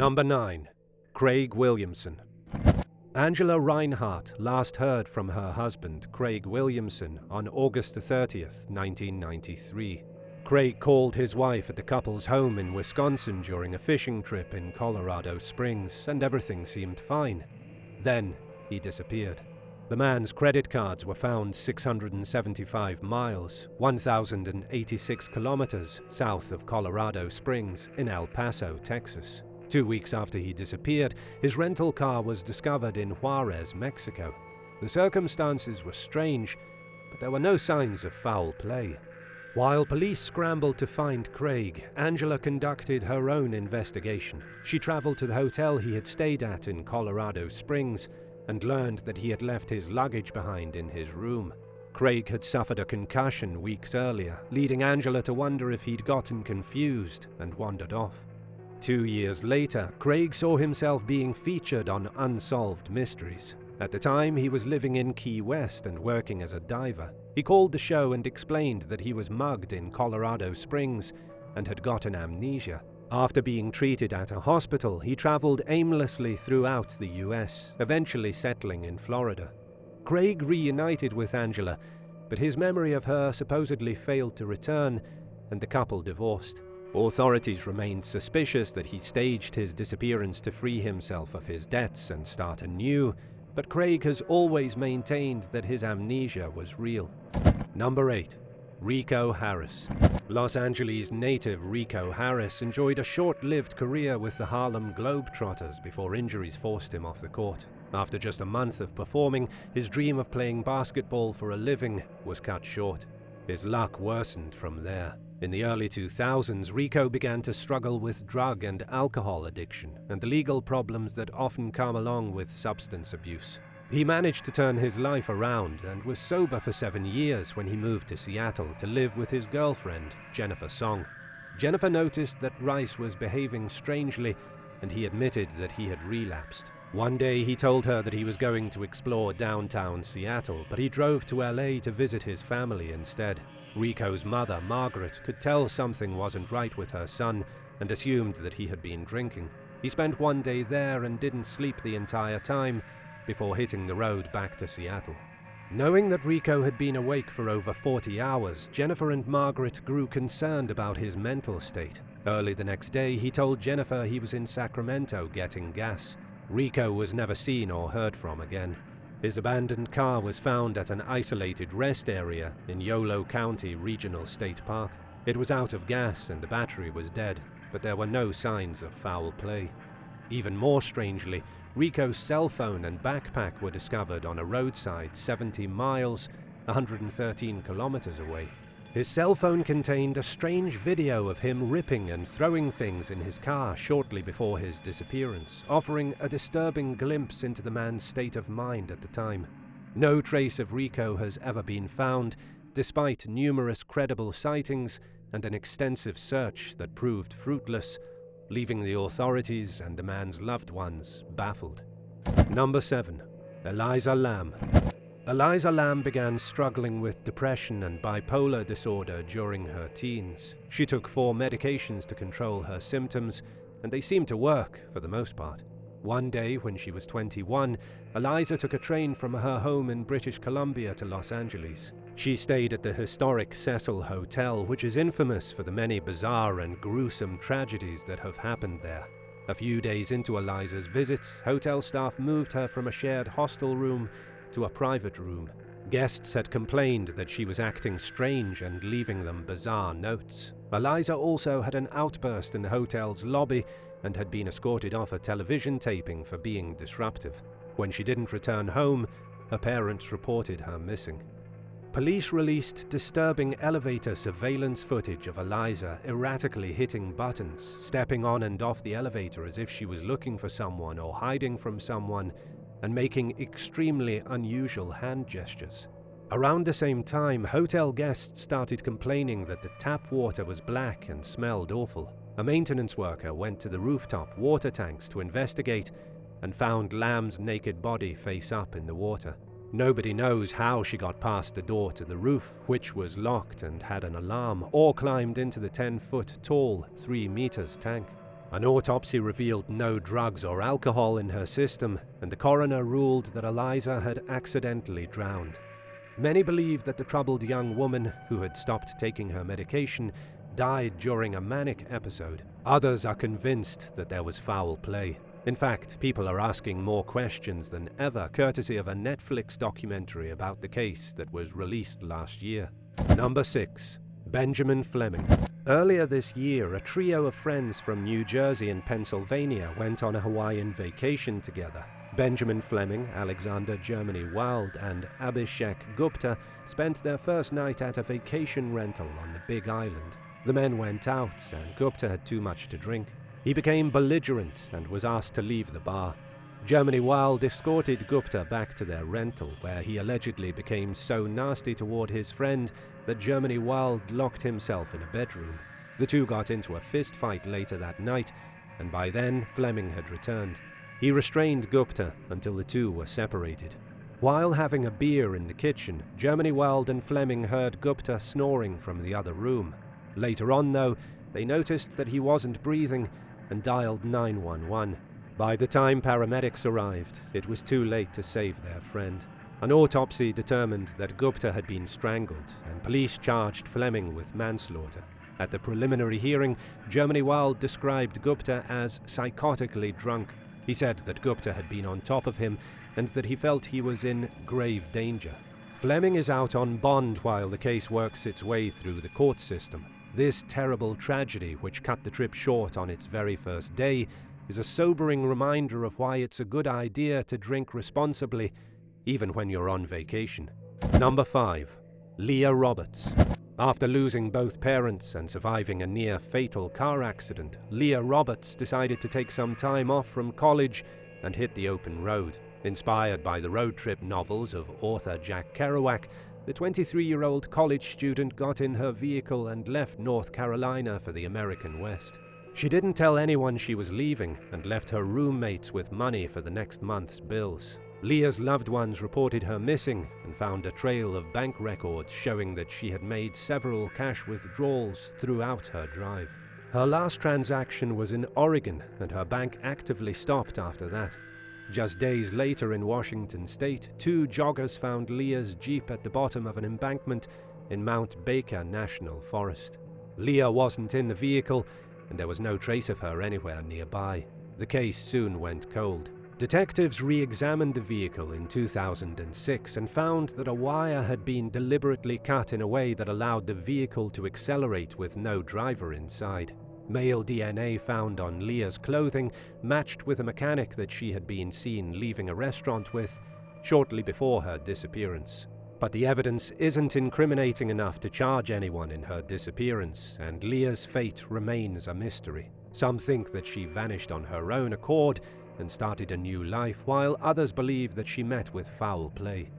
Number 9. Craig Williamson. Angela Reinhardt last heard from her husband, Craig Williamson, on August 30th, 1993. Craig called his wife at the couple's home in Wisconsin during a fishing trip in Colorado Springs, and everything seemed fine. Then he disappeared. The man's credit cards were found 675 miles, 1,086 kilometers south of Colorado Springs in El Paso, Texas. 2 weeks after he disappeared, his rental car was discovered in Juarez, Mexico. The circumstances were strange, but there were no signs of foul play. While police scrambled to find Craig, Angela conducted her own investigation. She traveled to the hotel he had stayed at in Colorado Springs and learned that he had left his luggage behind in his room. Craig had suffered a concussion weeks earlier, leading Angela to wonder if he'd gotten confused and wandered off. 2 years later, Craig saw himself being featured on Unsolved Mysteries. At the time, he was living in Key West and working as a diver. He called the show and explained that he was mugged in Colorado Springs and had gotten amnesia. After being treated at a hospital, he traveled aimlessly throughout the US, eventually settling in Florida. Craig reunited with Angela, but his memory of her supposedly failed to return, and the couple divorced. Authorities remained suspicious that he staged his disappearance to free himself of his debts and start anew, but Craig has always maintained that his amnesia was real. Number 8. Rico Harris. Los Angeles native Rico Harris enjoyed a short-lived career with the Harlem Globetrotters before injuries forced him off the court. After just a month of performing, his dream of playing basketball for a living was cut short. His luck worsened from there. In the early 2000s, Rico began to struggle with drug and alcohol addiction and the legal problems that often come along with substance abuse. He managed to turn his life around and was sober for 7 years when he moved to Seattle to live with his girlfriend, Jennifer Song. Jennifer noticed that Rice was behaving strangely, and he admitted that he had relapsed. One day he told her that he was going to explore downtown Seattle, but he drove to LA to visit his family instead. Rico's mother, Margaret, could tell something wasn't right with her son and assumed that he had been drinking. He spent one day there and didn't sleep the entire time before hitting the road back to Seattle. Knowing that Rico had been awake for over 40 hours, Jennifer and Margaret grew concerned about his mental state. Early the next day, he told Jennifer he was in Sacramento getting gas. Rico was never seen or heard from again. His abandoned car was found at an isolated rest area in Yolo County Regional State Park. It was out of gas and the battery was dead, but there were no signs of foul play. Even more strangely, Rico's cell phone and backpack were discovered on a roadside 70 miles, 113 kilometers away. His cell phone contained a strange video of him ripping and throwing things in his car shortly before his disappearance, offering a disturbing glimpse into the man's state of mind at the time. No trace of Rico has ever been found, despite numerous credible sightings and an extensive search that proved fruitless, leaving the authorities and the man's loved ones baffled. Number 7. Eliza Lam. Eliza Lam began struggling with depression and bipolar disorder during her teens. She took 4 medications to control her symptoms, and they seemed to work for the most part. One day, when she was 21, Eliza took a train from her home in British Columbia to Los Angeles. She stayed at the historic Cecil Hotel, which is infamous for the many bizarre and gruesome tragedies that have happened there. A few days into Eliza's visits, hotel staff moved her from a shared hostel room to a private room. Guests had complained that she was acting strange and leaving them bizarre notes. Eliza also had an outburst in the hotel's lobby and had been escorted off a television taping for being disruptive. When she didn't return home, her parents reported her missing. Police released disturbing elevator surveillance footage of Eliza erratically hitting buttons, stepping on and off the elevator as if she was looking for someone or hiding from someone, and making extremely unusual hand gestures. Around the same time, hotel guests started complaining that the tap water was black and smelled awful. A maintenance worker went to the rooftop water tanks to investigate and found Lam's naked body face up in the water. Nobody knows how she got past the door to the roof, which was locked and had an alarm, or climbed into the 10-foot tall, 3 meters tank. An autopsy revealed no drugs or alcohol in her system, and the coroner ruled that Eliza had accidentally drowned. Many believe that the troubled young woman, who had stopped taking her medication, died during a manic episode. Others are convinced that there was foul play. In fact, people are asking more questions than ever, courtesy of a Netflix documentary about the case that was released last year. Number 6. Benjamin Fleming. Earlier this year, a trio of friends from New Jersey and Pennsylvania went on a Hawaiian vacation together. Benjamin Fleming, Alexander Germany Wild, and Abhishek Gupta spent their first night at a vacation rental on the Big Island. The men went out, and Gupta had too much to drink. He became belligerent and was asked to leave the bar. Germany Wild escorted Gupta back to their rental, where he allegedly became so nasty toward his friend that Germany Wild locked himself in a bedroom. The two got into a fist fight later that night, and by then Fleming had returned. He restrained Gupta until the two were separated. While having a beer in the kitchen, Germany Wild and Fleming heard Gupta snoring from the other room. Later on, though, they noticed that he wasn't breathing and dialed 911. By the time paramedics arrived, it was too late to save their friend. An autopsy determined that Gupta had been strangled, and police charged Fleming with manslaughter. At the preliminary hearing, Germany Wild described Gupta as psychotically drunk. He said that Gupta had been on top of him and that he felt he was in grave danger. Fleming is out on bond while the case works its way through the court system. This terrible tragedy, which cut the trip short on its very first day, is a sobering reminder of why it's a good idea to drink responsibly, even when you're on vacation. Number 5. Leah Roberts. After losing both parents and surviving a near-fatal car accident, Leah Roberts decided to take some time off from college and hit the open road. Inspired by the road trip novels of author Jack Kerouac, the 23-year-old college student got in her vehicle and left North Carolina for the American West. She didn't tell anyone she was leaving and left her roommates with money for the next month's bills. Leah's loved ones reported her missing and found a trail of bank records showing that she had made several cash withdrawals throughout her drive. Her last transaction was in Oregon, and her bank actively stopped after that. Just days later in Washington state, 2 joggers found Leah's Jeep at the bottom of an embankment in Mount Baker National Forest. Leah wasn't in the vehicle, and there was no trace of her anywhere nearby. The case soon went cold. Detectives re-examined the vehicle in 2006 and found that a wire had been deliberately cut in a way that allowed the vehicle to accelerate with no driver inside. Male DNA found on Leah's clothing matched with a mechanic that she had been seen leaving a restaurant with shortly before her disappearance. But the evidence isn't incriminating enough to charge anyone in her disappearance, and Leah's fate remains a mystery. Some think that she vanished on her own accord and started a new life, while others believe that she met with foul play.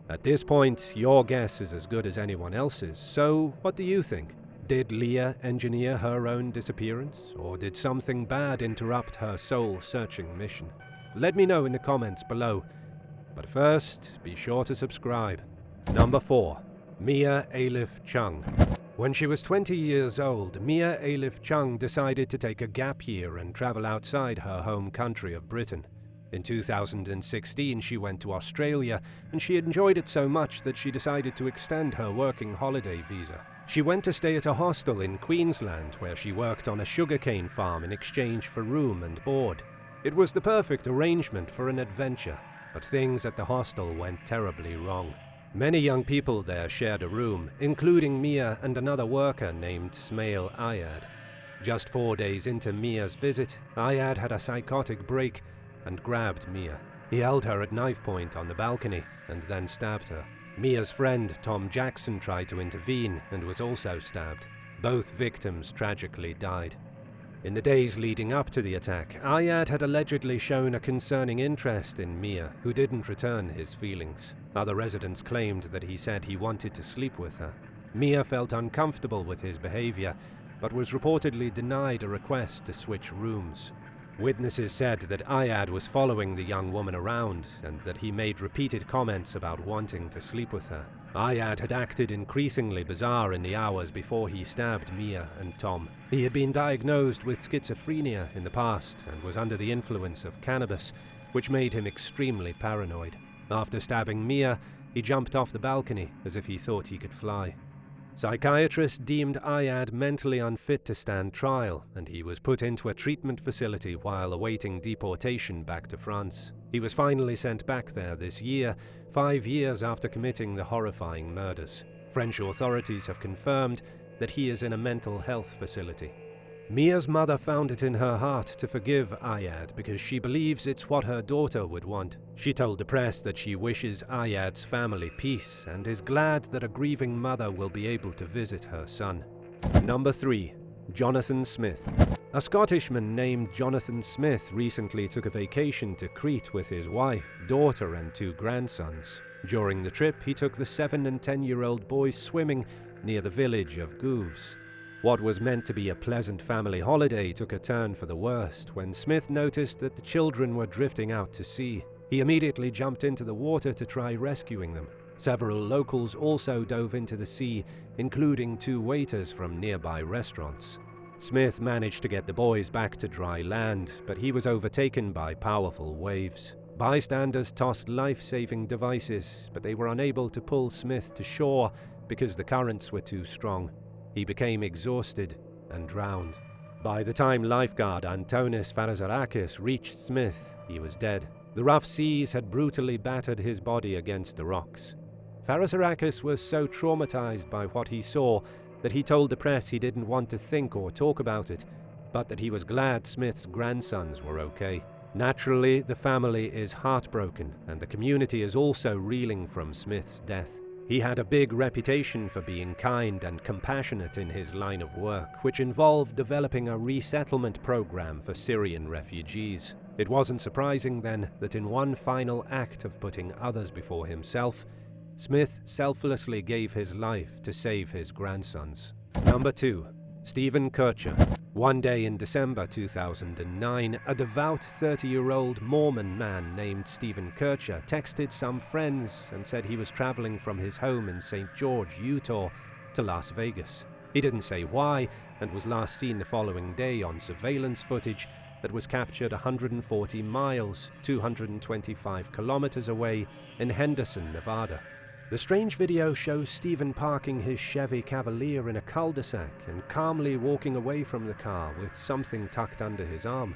At this point, your guess is as good as anyone else's, so what do you think? Did Leah engineer her own disappearance, or did something bad interrupt her soul-searching mission? Let me know in the comments below. But first, be sure to subscribe. Number 4. Mia Aylward Chung. When she was 20 years old, Mia Aylward Chung decided to take a gap year and travel outside her home country of Britain. In 2016, she went to Australia, and she enjoyed it so much that she decided to extend her working holiday visa. She went to stay at a hostel in Queensland, where she worked on a sugarcane farm in exchange for room and board. It was the perfect arrangement for an adventure, but things at the hostel went terribly wrong. Many young people there shared a room, including Mia and another worker named Smail Ayad. Just 4 days into Mia's visit, Ayad had a psychotic break and grabbed Mia. He held her at knife point on the balcony and then stabbed her. Mia's friend Tom Jackson tried to intervene and was also stabbed. Both victims tragically died. In the days leading up to the attack, Ayad had allegedly shown a concerning interest in Mia, who didn't return his feelings. Other residents claimed that he said he wanted to sleep with her. Mia felt uncomfortable with his behavior, but was reportedly denied a request to switch rooms. Witnesses said that Ayad was following the young woman around and that he made repeated comments about wanting to sleep with her. Ayad had acted increasingly bizarre in the hours before he stabbed Mia and Tom. He had been diagnosed with schizophrenia in the past and was under the influence of cannabis, which made him extremely paranoid. After stabbing Mia, he jumped off the balcony as if he thought he could fly. Psychiatrists deemed Ayad mentally unfit to stand trial, and he was put into a treatment facility while awaiting deportation back to France. He was finally sent back there this year, 5 years after committing the horrifying murders. French authorities have confirmed that he is in a mental health facility. Mia's mother found it in her heart to forgive Ayad because she believes it's what her daughter would want. She told the press that she wishes Ayad's family peace and is glad that a grieving mother will be able to visit her son. Number 3. Jonathan Smith. A Scottishman named Jonathan Smith recently took a vacation to Crete with his wife, daughter and 2 grandsons. During the trip, he took the 7- and 10-year-old boys swimming near the village of Gouvs. What was meant to be a pleasant family holiday took a turn for the worst when Smith noticed that the children were drifting out to sea. He immediately jumped into the water to try rescuing them. Several locals also dove into the sea, including 2 waiters from nearby restaurants. Smith managed to get the boys back to dry land, but he was overtaken by powerful waves. Bystanders tossed life-saving devices, but they were unable to pull Smith to shore because the currents were too strong. He became exhausted and drowned. By the time lifeguard Antonis Farazarakis reached Smith, he was dead. The rough seas had brutally battered his body against the rocks. Farazarakis was so traumatized by what he saw that he told the press he didn't want to think or talk about it, but that he was glad Smith's grandsons were okay. Naturally, the family is heartbroken, and the community is also reeling from Smith's death. He had a big reputation for being kind and compassionate in his line of work, which involved developing a resettlement program for Syrian refugees. It wasn't surprising then that in one final act of putting others before himself, Smith selflessly gave his life to save his grandsons. Number 2. Stephen Kershaw. One day in December 2009, a devout 30-year-old Mormon man named Stephen Kershaw texted some friends and said he was traveling from his home in St. George, Utah, to Las Vegas. He didn't say why and was last seen the following day on surveillance footage that was captured 140 miles, 225 kilometers away in Henderson, Nevada. The strange video shows Stephen parking his Chevy Cavalier in a cul-de-sac and calmly walking away from the car with something tucked under his arm.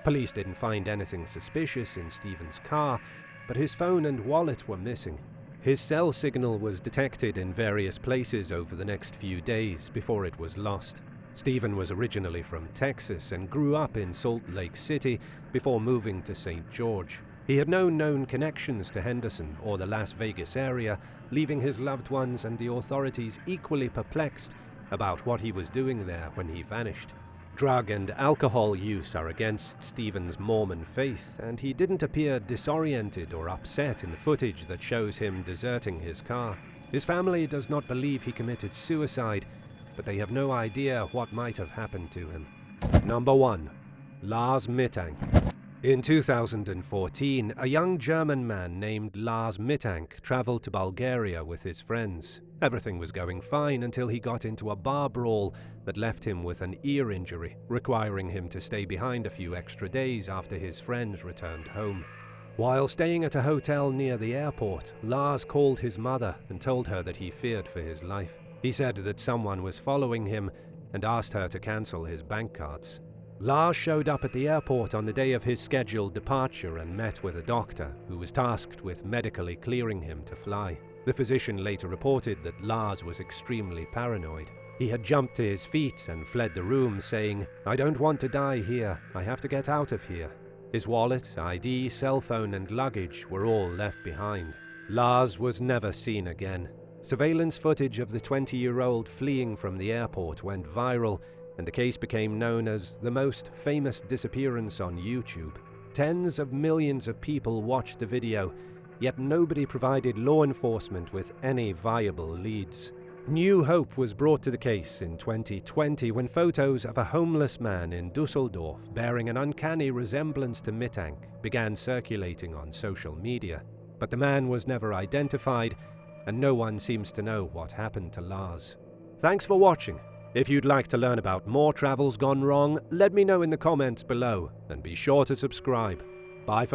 Police didn't find anything suspicious in Stephen's car, but his phone and wallet were missing. His cell signal was detected in various places over the next few days before it was lost. Stephen was originally from Texas and grew up in Salt Lake City before moving to St. George. He had no known connections to Henderson or the Las Vegas area, leaving his loved ones and the authorities equally perplexed about what he was doing there when he vanished. Drug and alcohol use are against Stephen's Mormon faith, and he didn't appear disoriented or upset in the footage that shows him deserting his car. His family does not believe he committed suicide, but they have no idea what might have happened to him. Number 1. Lars Mittank. In 2014, a young German man named Lars Mittank traveled to Bulgaria with his friends. Everything was going fine until he got into a bar brawl that left him with an ear injury, requiring him to stay behind a few extra days after his friends returned home. While staying at a hotel near the airport, Lars called his mother and told her that he feared for his life. He said that someone was following him and asked her to cancel his bank cards. Lars showed up at the airport on the day of his scheduled departure and met with a doctor who was tasked with medically clearing him to fly. The physician later reported that Lars was extremely paranoid. He had jumped to his feet and fled the room, saying, "I don't want to die here. I have to get out of here." His wallet, ID, cell phone and luggage were all left behind. Lars was never seen again. Surveillance footage of the 20-year-old fleeing from the airport went viral, and the case became known as the most famous disappearance on YouTube. Tens of millions of people watched the video, yet nobody provided law enforcement with any viable leads. New hope was brought to the case in 2020 when photos of a homeless man in Dusseldorf bearing an uncanny resemblance to Mittank began circulating on social media. But the man was never identified, and no one seems to know what happened to Lars. Thanks for watching. If you'd like to learn about more travels gone wrong, let me know in the comments below, and be sure to subscribe. Bye for now.